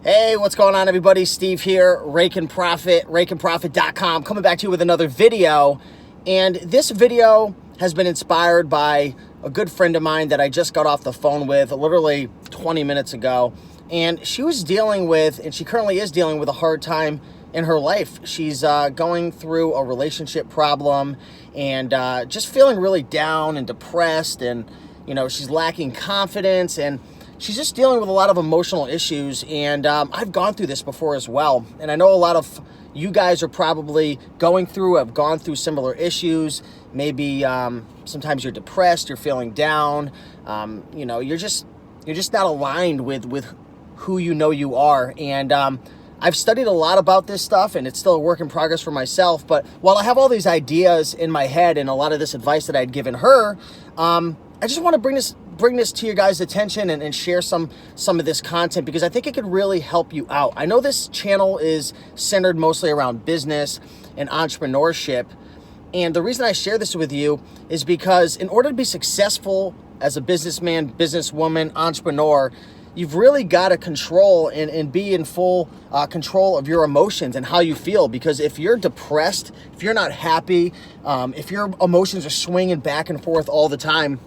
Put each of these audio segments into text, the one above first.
Hey, what's going on, everybody? Steve here, Raiken Profit, RaikenProfit.com, coming back to you with another video. And this video has been inspired by a good friend of mine that I just got off the phone with literally 20 minutes ago. And she was dealing with, and she currently is dealing with, a hard time in her life. She's going through a relationship problem and just feeling really down and depressed, and she's lacking confidence, and she's just dealing with a lot of emotional issues. And I've gone through this before as well, and I know a lot of you guys are probably have gone through similar issues. Maybe sometimes you're depressed, you're feeling down, you're just not aligned with who you are. And I've studied a lot about this stuff, and it's still a work in progress for myself. But while I have all these ideas in my head and a lot of this advice that I'd given her, I just want to bring this to your guys' attention and share some of this content, because I think it could really help you out. I know this channel is centered mostly around business and entrepreneurship, and the reason I share this with you is because in order to be successful as a businessman, businesswoman, entrepreneur, you've really got to control and be in full control of your emotions and how you feel. Because if you're depressed, if you're not happy, if your emotions are swinging back and forth all the time,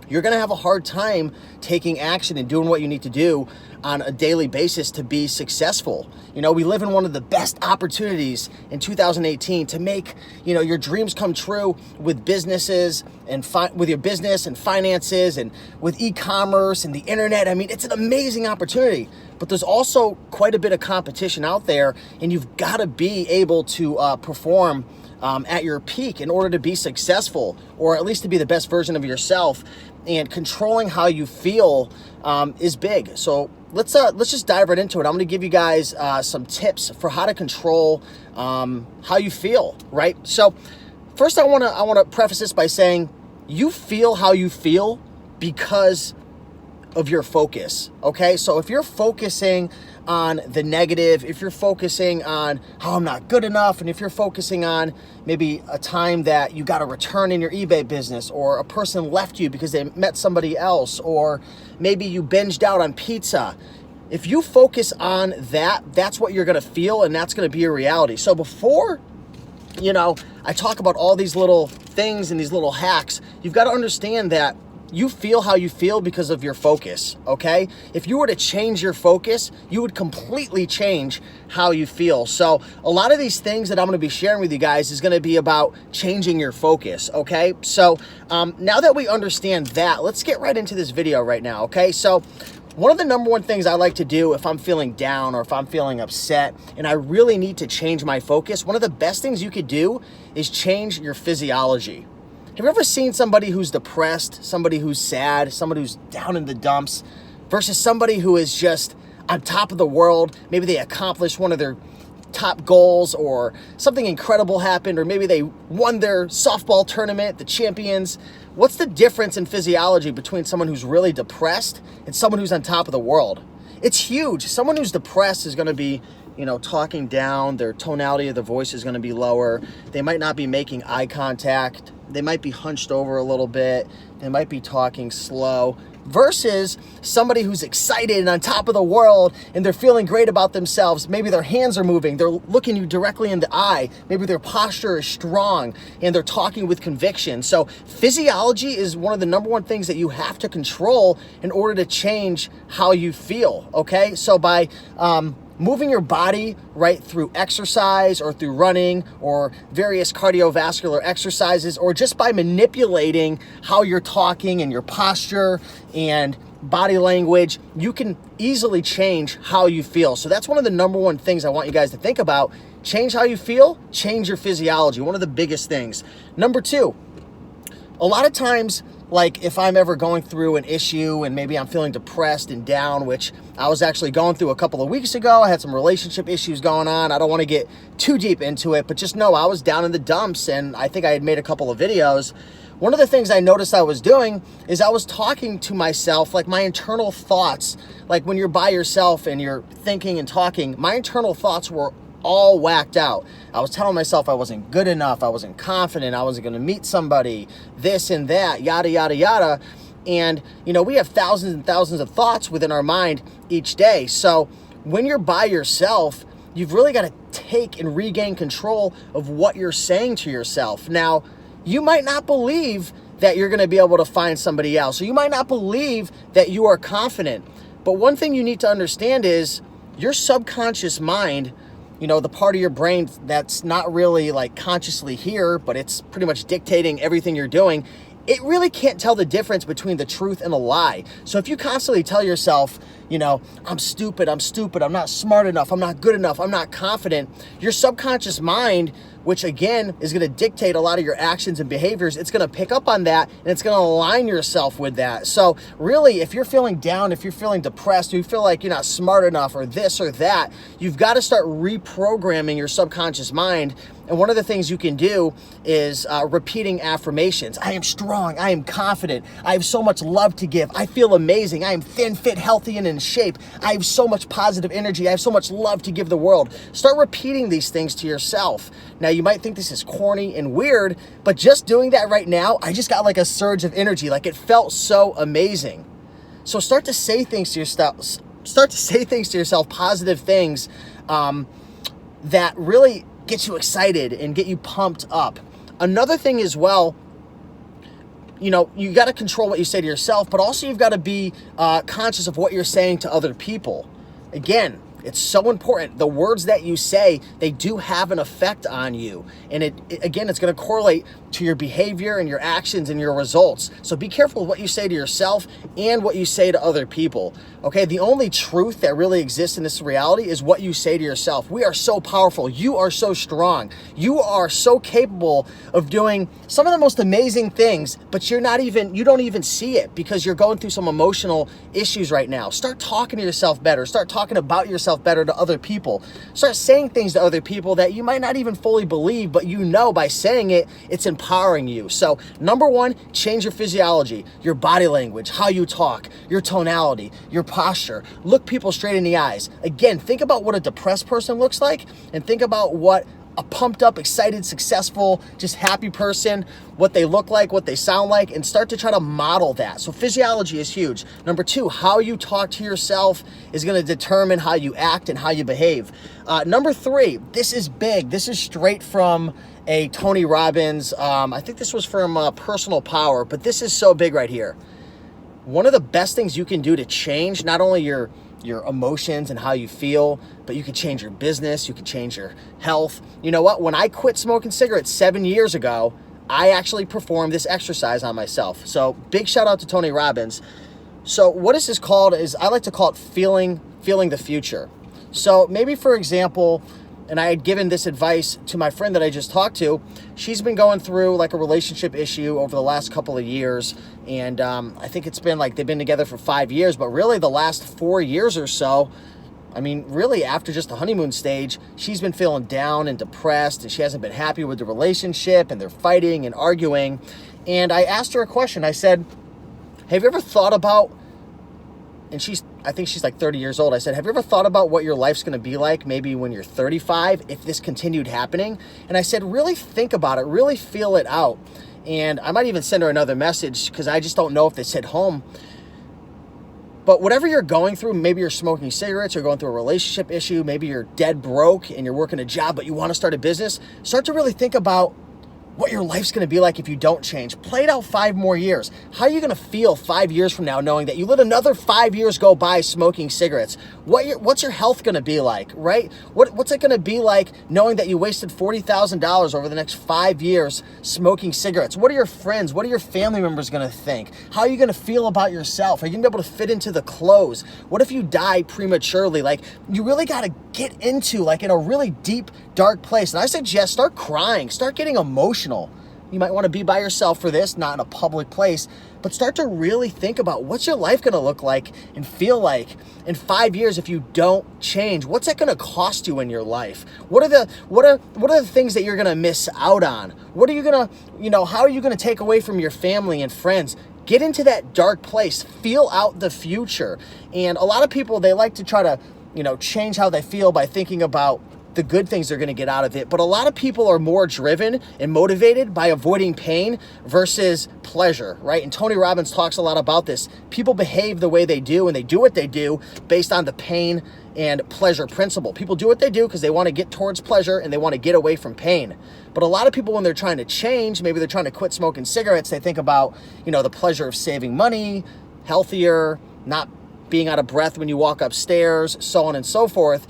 you're going to have a hard time taking action and doing what you need to do on a daily basis to be successful. We live in one of the best opportunities in 2018 to make, your dreams come true with businesses and with your business and finances and with e-commerce and the internet. I mean, it's an amazing opportunity, but there's also quite a bit of competition out there, and you've got to be able to perform at your peak in order to be successful, or at least to be the best version of yourself. And controlling how you feel is big. So let's just dive right into it. I'm going to give you guys some tips for how to control how you feel. Right. So first, I want to preface this by saying you feel how you feel because of your focus. Okay. So if you're focusing on the negative, if you're focusing on how I'm not good enough, and if you're focusing on maybe a time that you got a return in your eBay business, or a person left you because they met somebody else, or maybe you binged out on pizza, if you focus on that, that's what you're going to feel, and that's going to be your reality. So before I talk about all these little things and these little hacks, you've got to understand that you feel how you feel because of your focus, okay? If you were to change your focus, you would completely change how you feel. So a lot of these things that I'm going to be sharing with you guys is going to be about changing your focus, okay? So now that we understand that, let's get right into this video right now, okay? So one of the number one things I like to do if I'm feeling down or if I'm feeling upset and I really need to change my focus, one of the best things you could do is change your physiology. Have you ever seen somebody who's depressed, somebody who's sad, somebody who's down in the dumps, versus somebody who is just on top of the world? Maybe they accomplished one of their top goals, or something incredible happened, or maybe they won their softball tournament, the champions. What's the difference in physiology between someone who's really depressed and someone who's on top of the world? It's huge. Someone who's depressed is going to be talking down. Their tonality of the voice is going to be lower. They might not be making eye contact. They might be hunched over a little bit. They might be talking slow. Versus somebody who's excited and on top of the world, and they're feeling great about themselves. Maybe their hands are moving. They're looking you directly in the eye. Maybe their posture is strong and they're talking with conviction. So physiology is one of the number one things that you have to control in order to change how you feel. Okay. So by moving your body right through exercise, or through running, or various cardiovascular exercises, or just by manipulating how you're talking and your posture and body language, you can easily change how you feel. So that's one of the number one things I want you guys to think about. Change how you feel, change your physiology. One of the biggest things. Number two, a lot of times, like if I'm ever going through an issue and maybe I'm feeling depressed and down, which I was actually going through a couple of weeks ago. I had some relationship issues going on. I don't want to get too deep into it, but just know I was down in the dumps, and I think I had made a couple of videos. One of the things I noticed I was doing is I was talking to myself, like my internal thoughts, like when you're by yourself and you're thinking and talking, my internal thoughts were all whacked out. I was telling myself I wasn't good enough, I wasn't confident, I wasn't going to meet somebody, this and that, yada, yada, yada. And, we have thousands and thousands of thoughts within our mind each day. So when you're by yourself, you've really got to take and regain control of what you're saying to yourself. Now, you might not believe that you're going to be able to find somebody else, or you might not believe that you are confident. But one thing you need to understand is your subconscious mind, the part of your brain that's not really like consciously here, but it's pretty much dictating everything you're doing, it really can't tell the difference between the truth and a lie. So if you constantly tell yourself, I'm stupid, I'm not smart enough, I'm not good enough, I'm not confident, your subconscious mind, which again is going to dictate a lot of your actions and behaviors, it's going to pick up on that and it's going to align yourself with that. So really, if you're feeling down, if you're feeling depressed, or you feel like you're not smart enough or this or that, you've got to start reprogramming your subconscious mind. And one of the things you can do is repeating affirmations. I am strong. I am confident. I have so much love to give. I feel amazing. I am thin, fit, healthy, and in shape. I have so much positive energy. I have so much love to give the world. Start repeating these things to yourself. Now, you might think this is corny and weird, but just doing that right now, I just got like a surge of energy. Like it felt so amazing. So start to say things to yourself. Start to say things to yourself, positive things that really get you excited and get you pumped up. Another thing as well, you got to control what you say to yourself, but also you've got to be conscious of what you're saying to other people. Again, it's so important. The words that you say, they do have an effect on you. And again, it's going to correlate to your behavior and your actions and your results. So be careful with what you say to yourself and what you say to other people. Okay, the only truth that really exists in this reality is what you say to yourself. We are so powerful. You are so strong. You are so capable of doing some of the most amazing things, but you don't even see it because you're going through some emotional issues right now. Start talking to yourself better. Start talking about yourself better to other people. Start saying things to other people that you might not even fully believe, but by saying it, it's empowering you. So number one, change your physiology, your body language, how you talk, your tonality, your posture. Look people straight in the eyes. Again, think about what a depressed person looks like and think about what a pumped up, excited, successful, just happy person, what they look like, what they sound like, and start to try to model that. So physiology is huge. Number two, how you talk to yourself is going to determine how you act and how you behave. Number three, this is big. This is straight from a Tony Robbins. I think this was from Personal Power, but this is so big right here. One of the best things you can do to change not only your emotions and how you feel, but you can change your business, you can change your health. You know what? When I quit smoking cigarettes 7 years ago, I actually performed this exercise on myself. So big shout out to Tony Robbins. So what is this called is I like to call it feeling the future. So maybe for example, and I had given this advice to my friend that I just talked to. She's been going through like a relationship issue over the last couple of years. And I think it's been like they've been together for 5 years, but really the last 4 years or so, I mean, really after just the honeymoon stage, she's been feeling down and depressed and she hasn't been happy with the relationship and they're fighting and arguing. And I asked her a question. I said, have you ever thought about, and I think she's like 30 years old. I said, have you ever thought about what your life's going to be like maybe when you're 35 if this continued happening? And I said, really think about it, really feel it out. And I might even send her another message because I just don't know if this hit home. But whatever you're going through, maybe you're smoking cigarettes, you're going through a relationship issue, maybe you're dead broke and you're working a job, but you want to start a business, start to really think about what your life's going to be like if you don't change. Play it out 5 more years. How are you going to feel 5 years from now knowing that you let another 5 years go by smoking cigarettes? What's your health going to be like, right? What's it going to be like knowing that you wasted $40,000 over the next 5 years smoking cigarettes? What are your friends, what are your family members going to think? How are you going to feel about yourself? Are you going to be able to fit into the clothes? What if you die prematurely? Like, you really got to get into like in a really deep, dark place. And I suggest start crying, start getting emotional. You might want to be by yourself for this, not in a public place, but start to really think about what's your life going to look like and feel like in 5 years if you don't change. What's that going to cost you in your life? What are the things that you're going to miss out on? What are you going to, how are you going to take away from your family and friends? Get into that dark place, feel out the future. And a lot of people, they like to try to, change how they feel by thinking about the good things they're going to get out of it. But a lot of people are more driven and motivated by avoiding pain versus pleasure, right? And Tony Robbins talks a lot about this. People behave the way they do and they do what they do based on the pain and pleasure principle. People do what they do because they want to get towards pleasure and they want to get away from pain. But a lot of people, when they're trying to change, maybe they're trying to quit smoking cigarettes, they think about, the pleasure of saving money, healthier, not being out of breath when you walk upstairs, so on and so forth.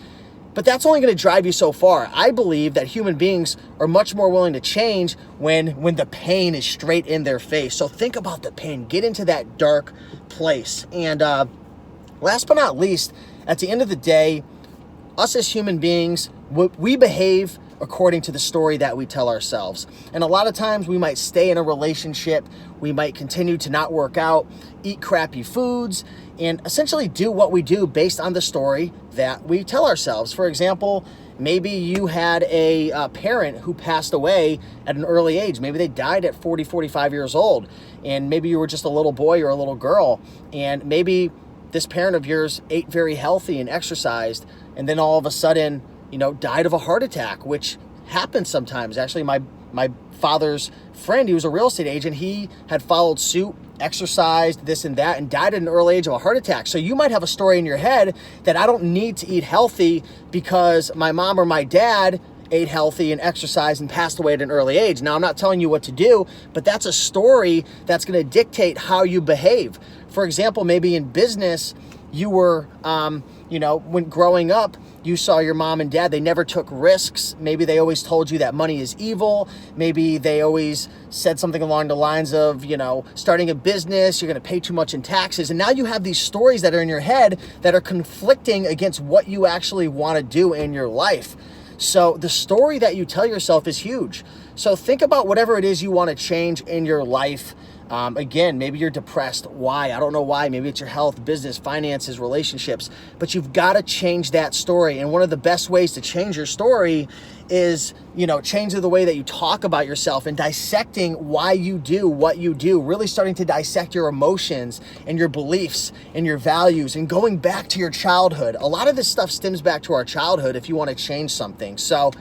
But that's only going to drive you so far. I believe that human beings are much more willing to change when the pain is straight in their face. So think about the pain. Get into that dark place. And last but not least, at the end of the day, us as human beings, we behave according to the story that we tell ourselves. And a lot of times we might stay in a relationship, we might continue to not work out, eat crappy foods, and essentially do what we do based on the story that we tell ourselves. For example, maybe you had a parent who passed away at an early age. Maybe they died at 40, 45 years old, and maybe you were just a little boy or a little girl, and maybe this parent of yours ate very healthy and exercised, and then all of a sudden, died of a heart attack, which happens sometimes. Actually, my father's friend, he was a real estate agent. He had followed suit, exercised, this and that, and died at an early age of a heart attack. So you might have a story in your head that I don't need to eat healthy because my mom or my dad ate healthy and exercised and passed away at an early age. Now, I'm not telling you what to do, but that's a story that's going to dictate how you behave. For example, maybe in business, you were, when growing up, you saw your mom and dad, they never took risks. Maybe they always told you that money is evil. Maybe they always said something along the lines of, starting a business, you're going to pay too much in taxes. And now you have these stories that are in your head that are conflicting against what you actually want to do in your life. So the story that you tell yourself is huge. So think about whatever it is you want to change in your life. Again, maybe you're depressed. Why? I don't know why. Maybe it's your health, business, finances, relationships, but you've got to change that story. And one of the best ways to change your story is, change the way that you talk about yourself and dissecting why you do what you do, really starting to dissect your emotions and your beliefs and your values and going back to your childhood. A lot of this stuff stems back to our childhood if you want to change something. So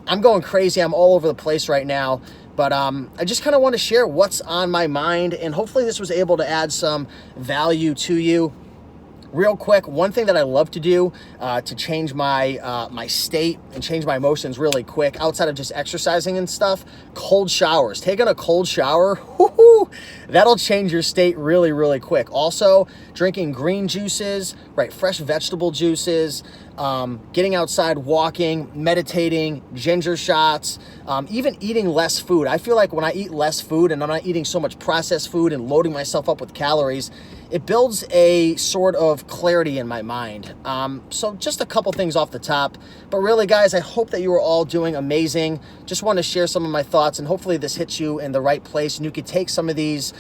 I'm going crazy. I'm all over the place right now. But I just kind of want to share what's on my mind, and hopefully this was able to add some value to you. Real quick, one thing that I love to do to change my my state and change my emotions really quick, outside of just exercising and stuff, cold showers. Taking a cold shower, that'll change your state really, really quick. Also, drinking green juices, right, fresh vegetable juices, getting outside, walking, meditating, ginger shots, even eating less food. I feel like when I eat less food and I'm not eating so much processed food and loading myself up with calories, it builds a sort of clarity in my mind. So just a couple things off the top, but really guys, I hope that you are all doing amazing. Just want to share some of my thoughts, and hopefully this hits you in the right place and you could take some of these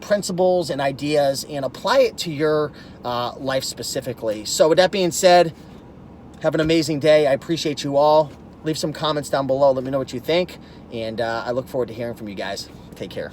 principles and ideas and apply it to your life specifically. So with that being said, have an amazing day. I appreciate you all. Leave some comments down below. Let me know what you think, and I look forward to hearing from you guys. Take care.